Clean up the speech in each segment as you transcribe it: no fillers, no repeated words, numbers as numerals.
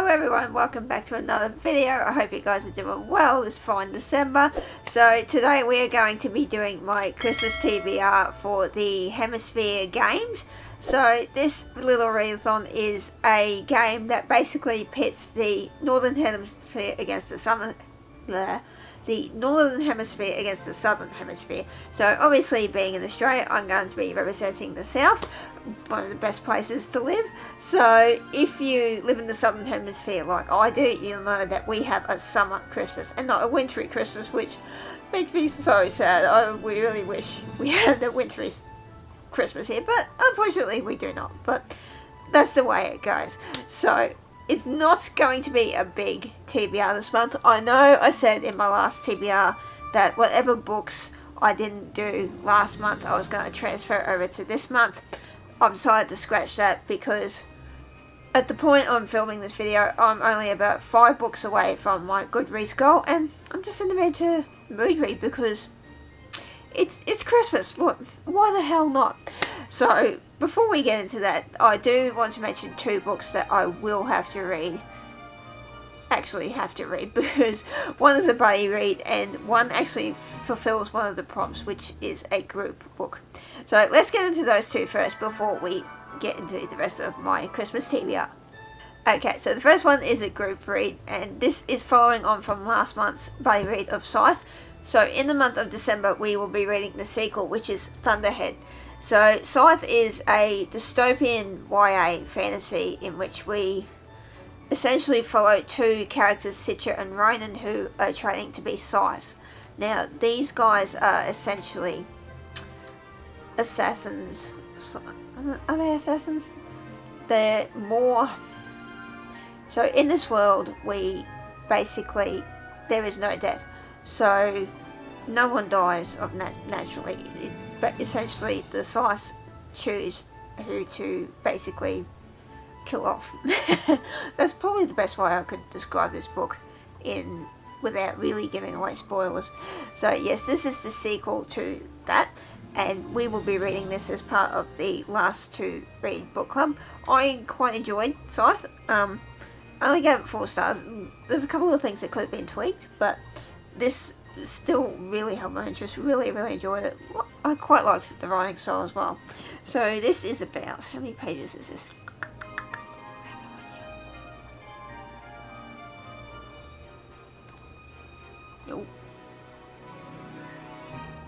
everyone, welcome back to another video. I hope you guys are doing well this fine December. So today we are going to be doing my Christmas TBR for the Hemisphere games. So this little readathon is a game that basically pits the Northern Hemisphere against the Southern Hemisphere. So obviously, being in Australia, I'm going to be representing the South, one of the best places to live. So if you live in the Southern Hemisphere like I do, you'll know that we have a summer Christmas and not a wintry Christmas, which makes me so sad. We really wish we had a wintry Christmas here, but unfortunately we do not. But that's the way it goes. So it's not going to be a big TBR this month. I know I said in my last TBR that whatever books I didn't do last month, I was going to transfer over to this month. I've decided to scratch that because at the point I'm filming this video, I'm only about 5 books away from my Goodreads goal, and I'm just in the mood to mood read because it's Christmas. Why the hell not? So before we get into that, I do want to mention 2 books that I will have to read. Actually have to read, because one is a buddy read and one actually fulfills one of the prompts, which is a group book. So let's get into those 2 first before we get into the rest of my Christmas TBR. Okay, so the first one is a group read, and this is following on from last month's buddy read of Scythe. So in the month of December we will be reading the sequel, which is Thunderhead. So Scythe is a dystopian YA fantasy in which we essentially follow 2 characters, Citra and Ronan, who are training to be scythes. Now these guys are essentially assassins. Are they assassins? They're more... So in this world we basically, there is no death. So no one dies of naturally, but essentially the scythes choose who to basically kill off. That's probably the best way I could describe this book without really giving away spoilers. So yes, this is the sequel to that, and we will be reading this as part of the last 2 read book club. I quite enjoyed Scythe. I only gave it 4 stars. There's a couple of things that could have been tweaked, but this still really held my interest. Really enjoyed it. I quite liked the writing style as well. So this is about, how many pages is this?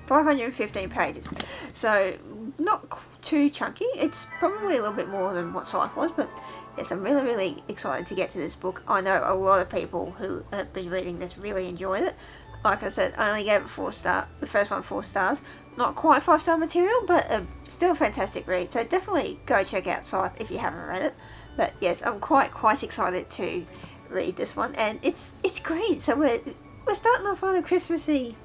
515 pages, so not too chunky. It's probably a little bit more than what Scythe was, but yes, I'm really excited to get to this book. I know a lot of people who have been reading this really enjoyed it. Like I said, I only gave it 4 stars. The first one 4 stars. Not quite 5-star material, but still a fantastic read. So definitely go check out Scythe if you haven't read it. But yes, I'm quite excited to read this one, and it's great. So we're starting off on a Christmassy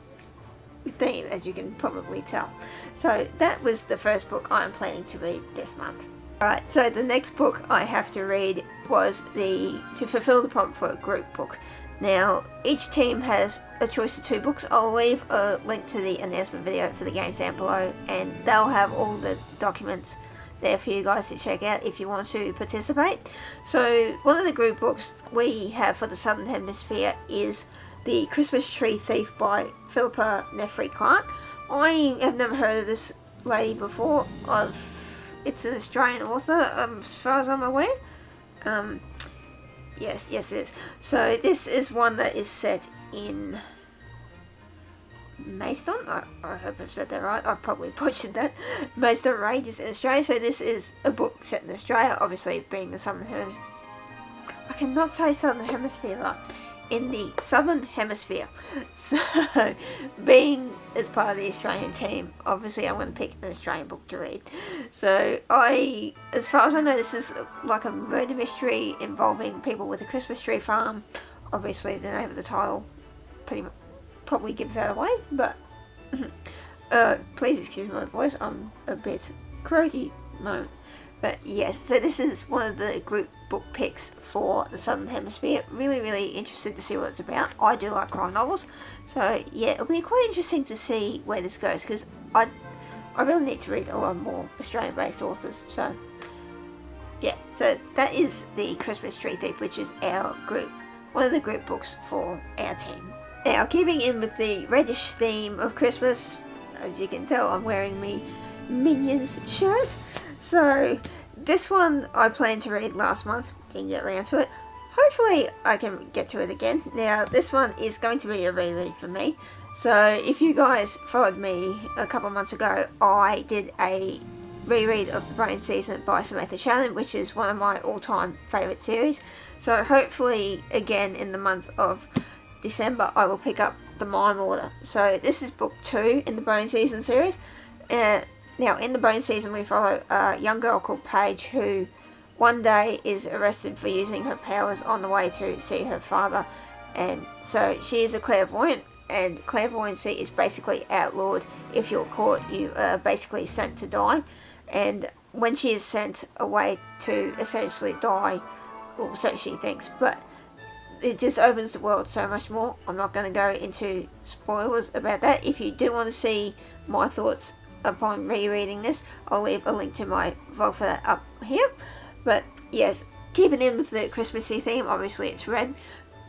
theme, as you can probably tell. So that was the first book I'm planning to read this month. Alright, so the next book I have to read was to fulfill the prompt for a group book. Now each team has a choice of 2 books. I'll leave a link to the announcement video for the games down below, and they'll have all the documents there for you guys to check out if you want to participate. So one of the group books we have for the Southern Hemisphere is The Christmas Tree Thief by Philippa Nefri Clark. I have never heard of this lady before. It's an Australian author, as far as I'm aware. Yes it is. So this is one that is set in Maidstone. I hope I've said that right. I've probably butchered that. Maidstone Range is in Australia. So this is a book set in Australia, obviously being the Southern Hemisphere. I cannot say Southern Hemisphere, right? In the Southern Hemisphere. So being as part of the Australian team, obviously I'm going to pick an Australian book to read. So as far as I know, this is like a murder mystery involving people with a Christmas tree farm. Obviously the name of the title probably gives that away, but please excuse my voice, I'm a bit croaky at the moment. But yes, so this is one of the group book picks for the Southern Hemisphere. Really interested to see what it's about. I do like crime novels, so yeah, it'll be quite interesting to see where this goes, because I really need to read a lot more Australian based authors. So yeah, so that is the Christmas Tree Thief, which is our group, one of the group books for our team. Now, keeping in with the reddish theme of Christmas, as you can tell, I'm wearing the Minions shirt. So this one I planned to read last month, didn't get around to it. Hopefully I can get to it again. Now, this one is going to be a reread for me. So if you guys followed me a couple of months ago, I did a reread of The Brain Season by Samantha Shannon, which is one of my all-time favourite series. So hopefully again in the month of December I will pick up The Mime Order. So this is book 2 in the Brain Season series. Now in the Brain Season we follow a young girl called Paige who one day is arrested for using her powers on the way to see her father, and so she is a clairvoyant, and clairvoyancy is basically outlawed. If you're caught, you are basically sent to die. And when she is sent away to essentially die, well, so she thinks, but it just opens the world so much more. I'm not going to go into spoilers about that. If you do want to see my thoughts upon rereading this, I'll leave a link to my vlog for that up here. But yes, keeping in with the Christmassy theme, obviously it's red,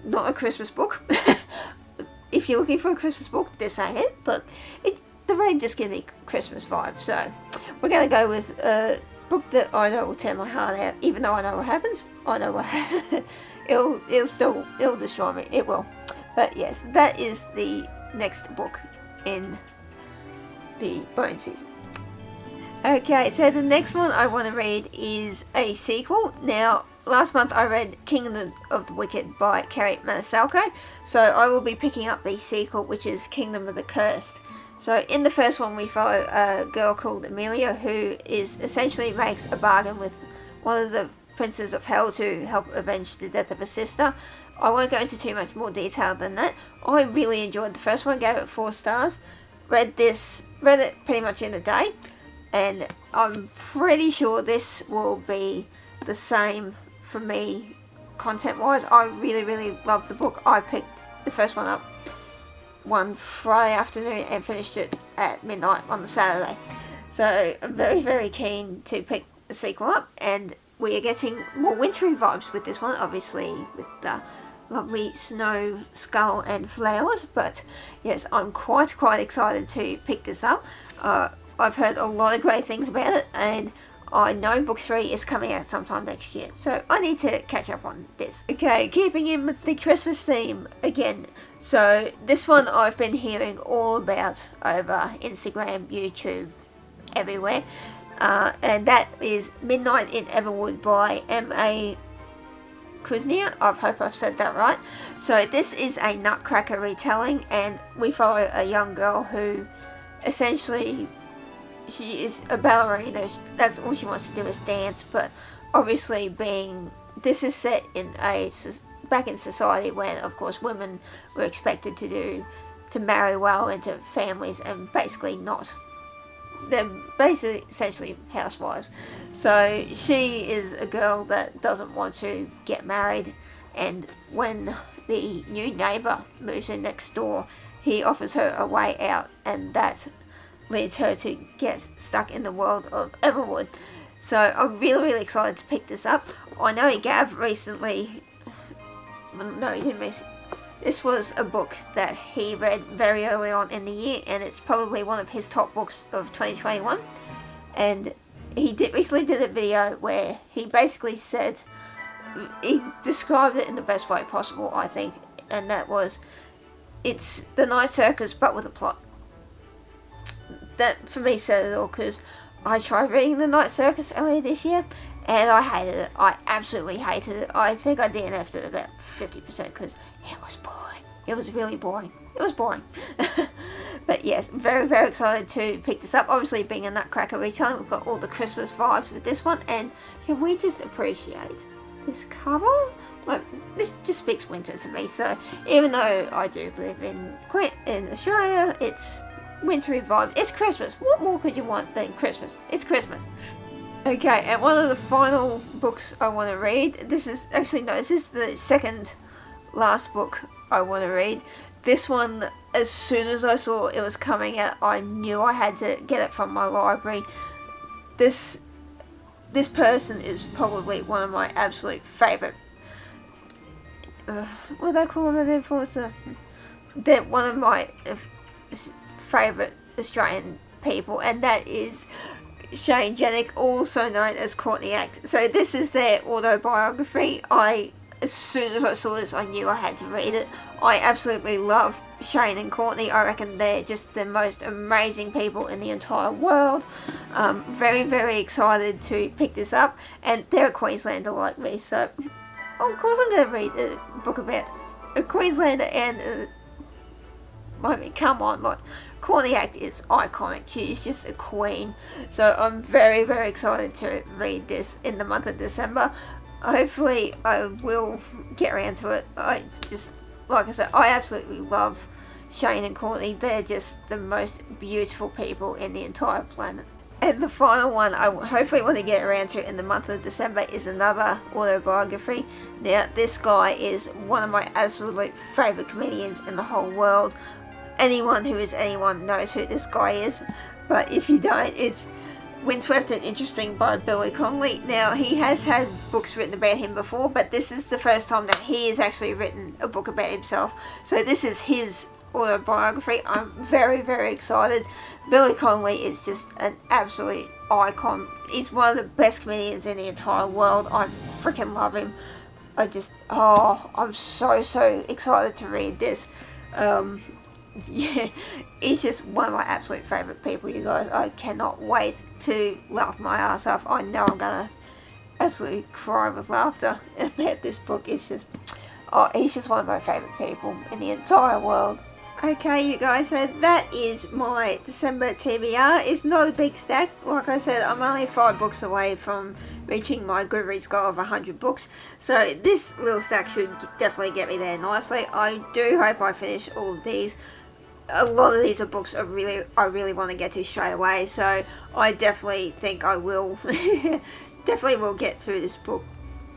not a Christmas book. If you're looking for a Christmas book, this ain't it, but the red just gives me Christmas vibes. So we're going to go with a book that I know will tear my heart out, even though I know what happens. I know what it'll destroy me. It will. But yes, that is the next book in the Bone Season. Okay, so the next one I want to read is a sequel. Now, last month I read Kingdom of the Wicked by Kerry Manasalko, so I will be picking up the sequel, which is Kingdom of the Cursed. So in the first one we follow a girl called Amelia who is essentially makes a bargain with one of the princes of hell to help avenge the death of her sister. I won't go into too much more detail than that. I really enjoyed the first one, gave it 4 stars. Read it pretty much in a day, and I'm pretty sure this will be the same for me content wise. I really love the book. I picked the first one up one Friday afternoon and finished it at midnight on the Saturday. So I'm very keen to pick the sequel up, and we are getting more wintry vibes with this one, obviously with the lovely snow, skull and flowers. But yes, I'm quite excited to pick this up. I've heard a lot of great things about it, and I know book 3 is coming out sometime next year, so I need to catch up on this. Okay, keeping in with the Christmas theme again. So this one I've been hearing all about over Instagram, YouTube, everywhere. And that is Midnight in Everwood by M.A. Kuznia. I hope I've said that right. So this is a Nutcracker retelling, and we follow a young girl who essentially, she is a ballerina. That's all she wants to do is dance, but obviously this is set in back in society when, of course, women were expected to marry well into families and basically not. They're basically essentially housewives. So she is a girl that doesn't want to get married, and when the new neighbour moves in next door, he offers her a way out, and that leads her to get stuck in the world of Everwood. So I'm really excited to pick this up. I know Gav recently, no, he didn't recently. This was a book that he read very early on in the year, and it's probably one of his top books of 2021. And he recently did a video where he basically said, he described it in the best way possible, I think, and that was, it's the Night Circus but with a plot. That for me said it all, because I tried reading the Night Circus earlier this year and I hated it. I absolutely hated it. I think I DNF'd it about 50% because it was boring. It was really boring. It was boring. But yes, very excited to pick this up. Obviously, being a Nutcracker retelling, we've got all the Christmas vibes with this one, and can we just appreciate this cover? Like, this just speaks winter to me. So even though I do live in Australia, it's wintry vibe. It's Christmas. What more could you want than Christmas? It's Christmas. Okay, and one of the final books I want to read, this is the second last book I want to read. This one, as soon as I saw it was coming out, I knew I had to get it from my library. This this person is probably one of my absolute favourite, what do they call them, an influencer? They're one of my favourite Australian people, and that is Shane Jenick, also known as Courtney Act. So this is their autobiography. As soon as I saw this, I knew I had to read it. I absolutely love Shane and Courtney. I reckon they're just the most amazing people in the entire world. Very, very excited to pick this up, and they're a Queenslander like me, so of course I'm going to read a book about a Queenslander. And I mean, come on, like, Courtney Act is iconic. She's just a queen. So I'm very, very excited to read this in the month of December. Hopefully I will get around to it. I just, like I said, I absolutely love Shane and Courtney. They're just the most beautiful people in the entire planet. And the final one I hopefully want to get around to in the month of December is another autobiography. Now, this guy is one of my absolute favourite comedians in the whole world. Anyone who is anyone knows who this guy is, but if you don't, it's Windswept and Interesting by Billy Connolly. Now, he has had books written about him before, but this is the first time that he has actually written a book about himself. So this is his autobiography. I'm very, very excited. Billy Connolly is just an absolute icon. He's one of the best comedians in the entire world. I freaking love him. I'm so excited to read this. Yeah, he's just one of my absolute favourite people, you guys. I cannot wait to laugh my ass off. I know I'm gonna absolutely cry with laughter about this book. It's just, he's just one of my favourite people in the entire world. Okay, you guys, so that is my December TBR. It's not a big stack. Like I said, I'm only 5 books away from reaching my Goodreads goal of 100 books. So this little stack should definitely get me there nicely. I do hope I finish all of these. A lot of these are books I really want to get to straight away. So I definitely think I will, definitely will get through this book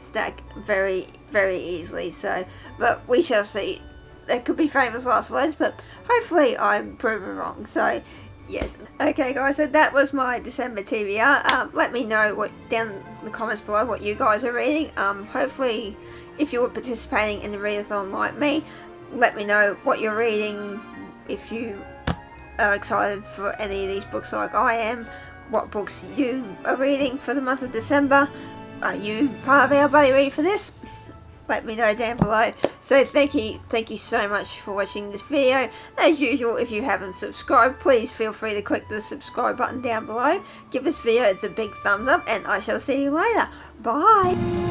stack very, very easily. So, but we shall see. That could be famous last words, but hopefully I'm proven wrong. So, yes. Okay, guys, so that was my December TBR. Let me know down in the comments below what you guys are reading. Hopefully, if you're participating in the readathon like me, let me know what you're reading. If you are excited for any of these books like I am, what books you are reading for the month of December. Are you part of our buddy read for this? Let me know down below. So thank you so much for watching this video. As usual, if you haven't subscribed, please feel free to click the subscribe button down below. Give this video the big thumbs up, and I shall see you later. Bye.